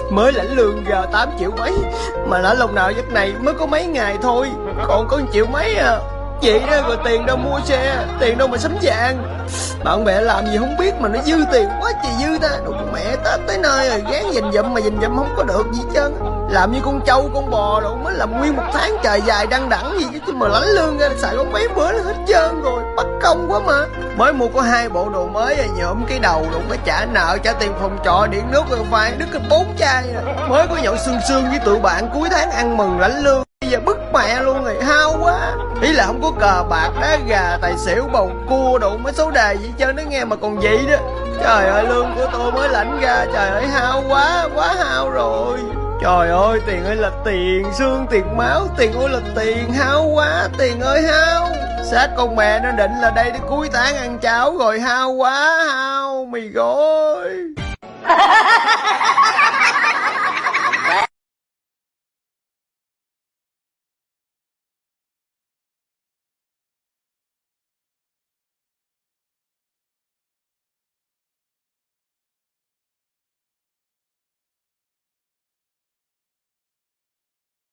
Mới lãnh lương ra 8 triệu mấy, mà đã lúc nào giấc này mới có mấy ngày thôi, còn có 1 triệu mấy à. Vậy đó, rồi tiền đâu mua xe, tiền đâu mà sắm vàng. Bạn bè làm gì không biết mà nó dư tiền quá trời dư ta. Đồ mẹ Tết tới nơi rồi gán dình dụm mà dình dụm không có được gì hết trơn. Làm như con trâu con bò rồi mới làm nguyên 1 tháng trời dài đăng đẳng gì chứ, mà lãnh lương ra xài có mấy bữa là hết trơn rồi, bất công quá mà. Mới mua có 2 bộ đồ mới rồi nhuộm cái đầu rồi mới trả nợ, trả tiền phòng trọ điện nước rồi phai đứt cái 4 chai rồi. Mới có nhậu sương sương với tụi bạn cuối tháng ăn mừng lãnh lương, bây giờ bức mẹ luôn rồi, hao quá. Ý là không có cờ bạc đá gà tài xỉu bầu cua đủ mấy số đề gì chơi nó nghe mà còn vậy đó. Trời ơi, lương của tôi mới lãnh ra, trời ơi hao quá, quá hao rồi. Trời ơi, tiền ơi là tiền, xương tiền máu, tiền ơi là tiền, hao quá, tiền ơi hao. Xác con mẹ nó định là đây để cuối tháng ăn cháo rồi, hao quá hao, mì gói.